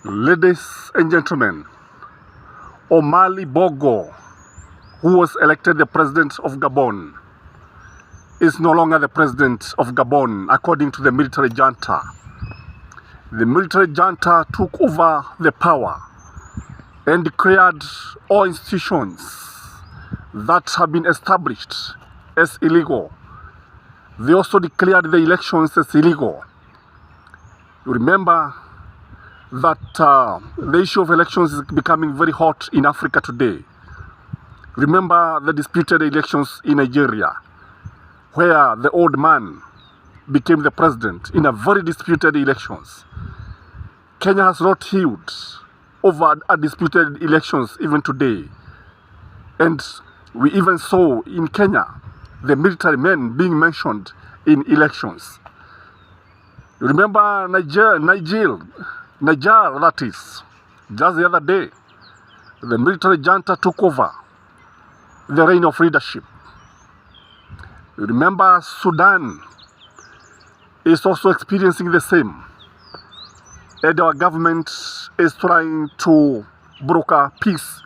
Ladies and gentlemen, Omali Bogo, who was elected the president of Gabon, is no longer the president of Gabon, according to the military junta. The military junta took over the power and declared all institutions that have been established as illegal. They also declared the elections as illegal. You remember that the issue of elections is becoming very hot in Africa today. Remember the disputed elections in Nigeria, where the old man became the president in a very disputed elections. Kenya has not healed over a disputed elections even today. And we even saw in Kenya the military men being mentioned in elections. You remember Niger, that is, just the other day, the military junta took over the reign of leadership. You remember Sudan is also experiencing the same. And our government is trying to broker peace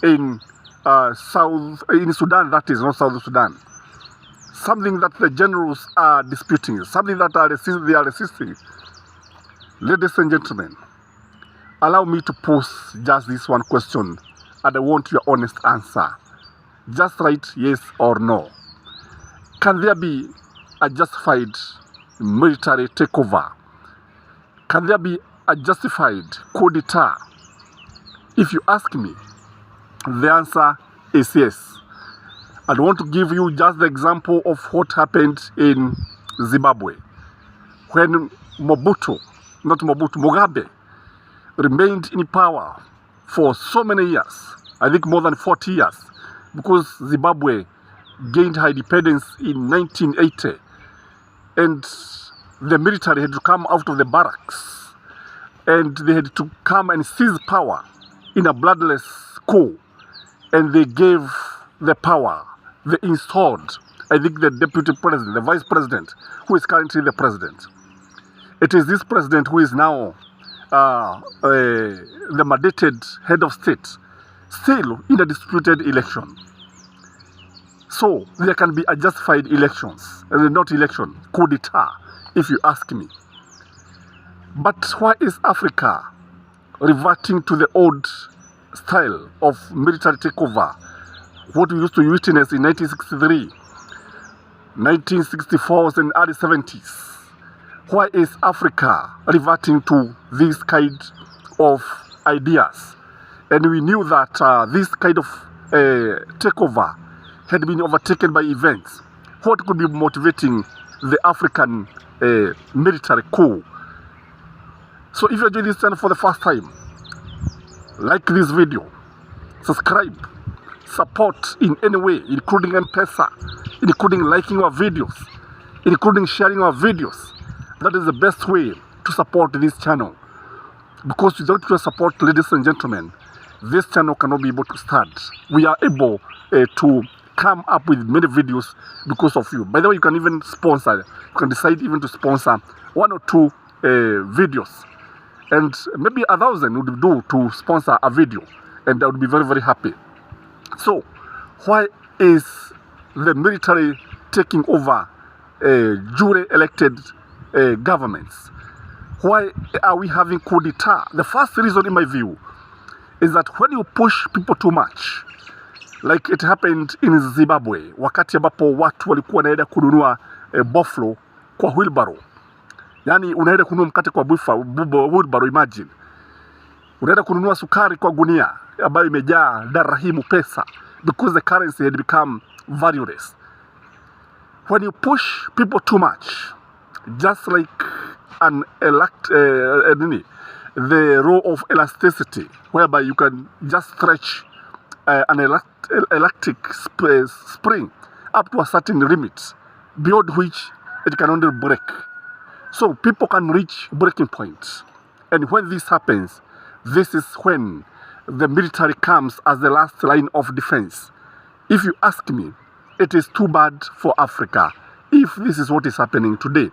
in Sudan, that is, not South Sudan. Something that the generals are disputing, something that they are resisting. Ladies and gentlemen, allow me to pose just this one question, and I want your honest answer. Just write yes or no. Can there be a justified military takeover? Can there be a justified coup d'etat? If you ask me, the answer is yes. I want to give you just the example of what happened in Zimbabwe when Mugabe remained in power for so many years, I think more than 40 years, because Zimbabwe gained her independence in 1980, and the military had to come out of the barracks and they had to come and seize power in a bloodless coup, and they gave the power. They installed, I think, the deputy president, the vice president, who is currently the president. It is this president who is now the mandated head of state, still in a disputed election. So there can be a justified elections, not election, coup d'etat, if you ask me. But why is Africa reverting to the old style of military takeover? What we used to witness in 1963, 1964s and early 70s. Why is Africa reverting to this kind of ideas? And we knew that this kind of takeover had been overtaken by events. What could be motivating the African military coup? So if you're doing this channel for the first time, like this video, subscribe, support in any way, including M-Pesa, including liking our videos, including sharing our videos. That is the best way to support this channel. Because without your support, ladies and gentlemen, this channel cannot be able to start. We are able to come up with many videos because of you. By the way, you can even sponsor, you can decide even to sponsor 1 or 2 videos. And maybe 1,000 would do to sponsor a video. And I would be very, very happy. So, why is the military taking over jury-elected governments? Why are we having coup d'etat? The first reason, in my view, is that when you push people too much, like it happened in Zimbabwe, wakati ambapo watu walikuwa wanaenda kununua buffalo kwa wheelbarrow. Yani unaenda kununua mkate kwa wheelbarrow, imagine. Unaenda kununua sukari kwa gunia ambayo imejaa darahimu pesa, because the currency had become valueless. When you push people too much, just like the role of elasticity, whereby you can just stretch an elastic spring up to a certain limit, beyond which it can only break. So people can reach breaking points. And when this happens, this is when the military comes as the last line of defense. If you ask me, it is too bad for Africa if this is what is happening today.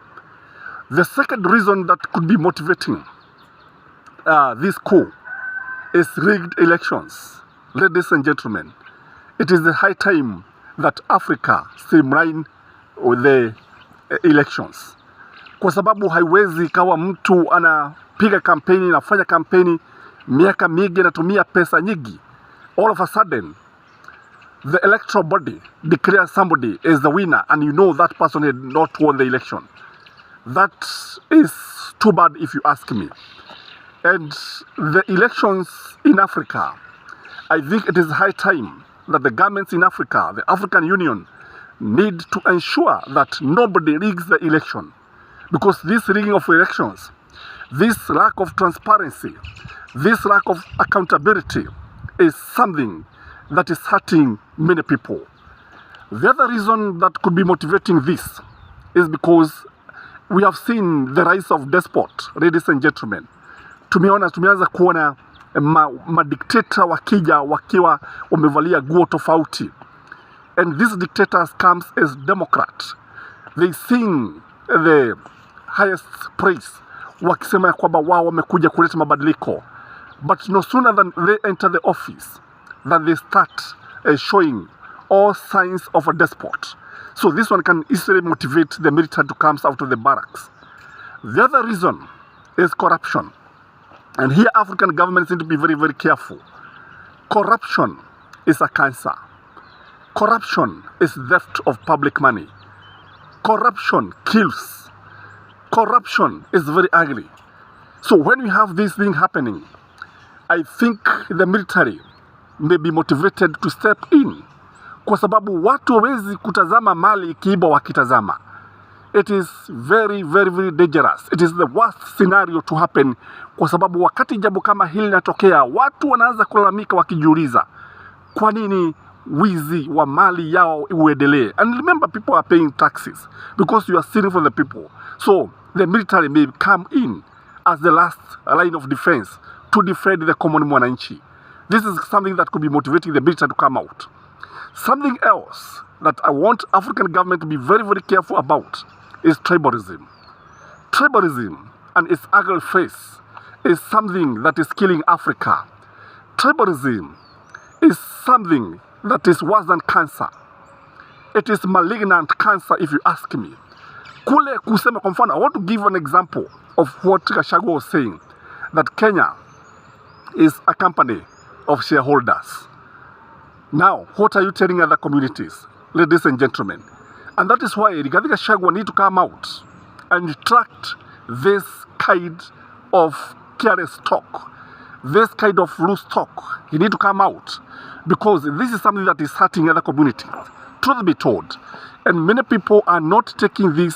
The second reason that could be motivating this coup is rigged elections. Ladies and gentlemen, it is the high time that Africa streamline with the elections. Kwa sababu haiwezi kawa mtu anapiga kampeni, anafanya kampeni miaka mingi, anatumia pesa nyingi. All of a sudden, the electoral body declares somebody as the winner and you know that person had not won the election. That is too bad if you ask me. And the elections in Africa, I think it is high time that the governments in Africa, the African Union, need to ensure that nobody rigs the election. Because this rigging of elections, this lack of transparency, this lack of accountability is something that is hurting many people. The other reason that could be motivating this is because we have seen the rise of despot, ladies and gentlemen. Tumeanza kuona madikteta wakija wakiwa wamevalia nguo tofauti. And these dictators comes as Democrat. They sing the highest praise, wakisema kwamba wao wamekuja kuleta mabadiliko. But no sooner than they enter the office than they start showing all signs of a despot. So this one can easily motivate the military to come out of the barracks. The other reason is corruption. And here African governments need to be very, very careful. Corruption is a cancer. Corruption is theft of public money. Corruption kills. Corruption is very ugly. So when we have this thing happening, I think the military may be motivated to step in. Kwa sababu watu hawezi kutazama mali ikiiba wakitazama. It is very, very, very dangerous. It is the worst scenario to happen. Kwa sababu wakati jambo kama hili linatokea, watu wanaanza kulalamika wakijiuliza, kwa nini wizi wa mali yao uendelee? And remember, people are paying taxes because you are stealing from the people. So the military may come in as the last line of defense to defend the common mwananchi. This is something that could be motivating the military to come out. Something else that I want African government to be very, very careful about is tribalism. Tribalism and its ugly face is something that is killing Africa. Tribalism is something that is worse than cancer. It is malignant cancer if you ask me. Kule kusema kwa mfano, I want to give an example of what Gachie was saying, that Kenya is a company of shareholders. Now, what are you telling other communities, ladies and gentlemen? And that is why Rigathi Gachagua need to come out and retract this kind of careless talk, this kind of loose talk. He need to come out because this is something that is hurting other communities, truth be told. And many people are not taking this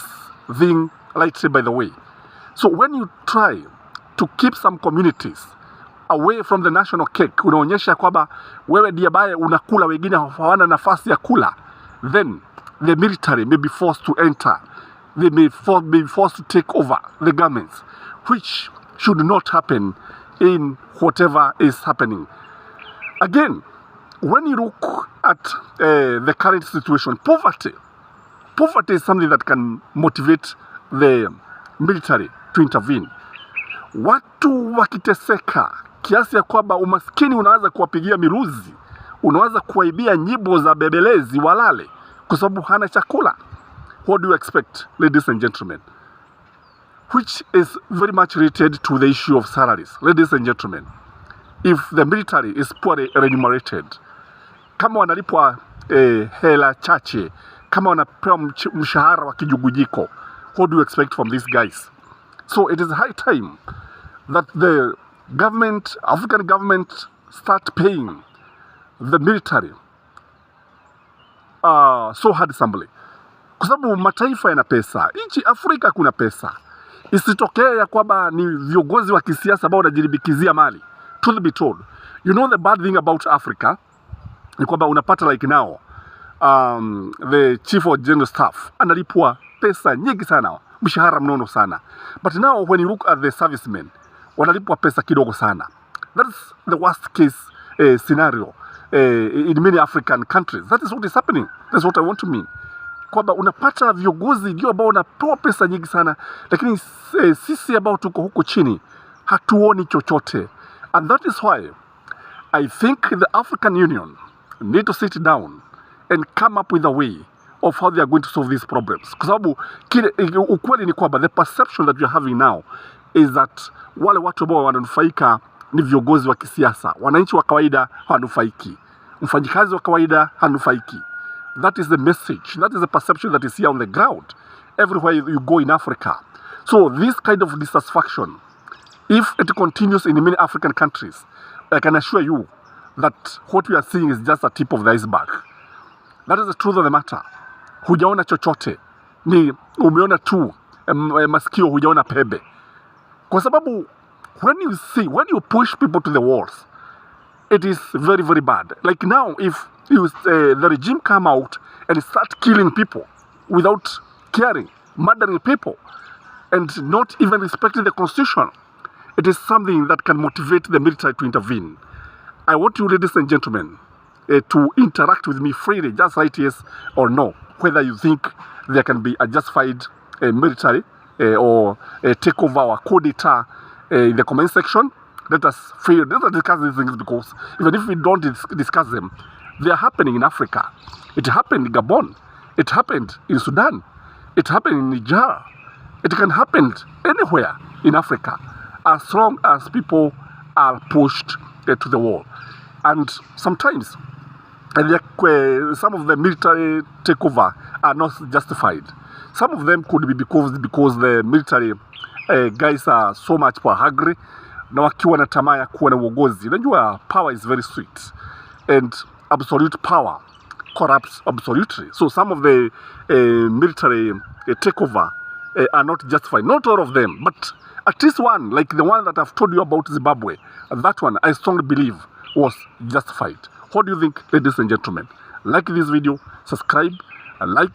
thing lightly, by the way. So when you try to keep some communities away from the national cake, unaonyesha kwamba wewe ndiye ambaye unakula, wengine hawana nafasi ya kula, then the military may be forced to enter. They may be forced to take over the governments, which should not happen in whatever is happening. Again, when you look at the current situation, poverty is something that can motivate the military to intervene. Watu wakiteseka kiasi ya kwamba umaskini unaanza kuwapigia miruzi, unaanza kuwaibia nyimbo za bebelezi walale kwa sababu hana chakula. What do you expect, ladies and gentlemen? Which is very much related to the issue of salaries. Ladies and gentlemen, if the military is poorly remunerated, kama wanalipwa hela chache, kama wanapewa mshahara wa kijugujiko, what do you expect from these guys? So it is high time that the government, African government, start paying the military so handsomely. Kwa sababu mataifa yana pesa, nchi Afrika kuna pesa. Isitokee ya kwamba ni viongozi wa kisiasa ambao wanajiribikizia mali. Truth be told, you know the bad thing about Africa ni kwamba unapata like now the chief of general staff analipwa pesa nyingi sana, mshahara mnono sana. But now when you look at the servicemen, wanalipwa pesa kidogo sana. That's the worst case scenario in many African countries. That is what is happening. That's what I want to mean. Kwamba unapata viongozi ndio ambao wanapewa pesa nyingi sana, lakini sisi ambao tuko huko chini hatuoni chochote. And that is why I think the African Union need to sit down and come up with a way of how they are going to solve these problems. Kwa sababu ukweli ni kwamba the perception that we are having now is that wale watu ambao wananufaika ni viongozi wa kisiasa. Wananchi wa kawaida hawanufaiki. Mfanyikazi wa kawaida hanufaiki. That is the message. That is the perception that is here on the ground everywhere you go in Africa. So this kind of dissatisfaction, if it continues in many African countries, I can assure you that what we are seeing is just a tip of the iceberg. That is the truth of the matter. Hujaona chochote, ni umeona tu masikio, hujaona pembe. Kwa sababu when you push people to the walls, it is very, very bad. Like now, if the regime come out and start killing people without caring, murdering people, and not even respecting the constitution, it is something that can motivate the military to intervene. I want you, ladies and gentlemen, to interact with me freely, just write yes or no, whether you think there can be a justified military or a takeover or coup d'etat in the comment section. Let us discuss these things, because even if we don't discuss them, they are happening in Africa. It happened in Gabon. It happened in Sudan. It happened in Niger. It can happen anywhere in Africa as long as people are pushed to the wall. And sometimes some of the military takeover are not justified. Some of them could be because the military guys are so much power hungry, na wakiwa na tamaa ya kuwa na uongozi. Unajua, power is very sweet, and absolute power corrupts absolutely. So some of the military takeover are not justified. Not all of them, but at least one, like the one that I've told you about Zimbabwe, that one I strongly believe was justified. What do you think, ladies and gentlemen? Like this video, subscribe, like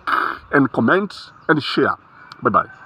and comment and share. Bye-bye.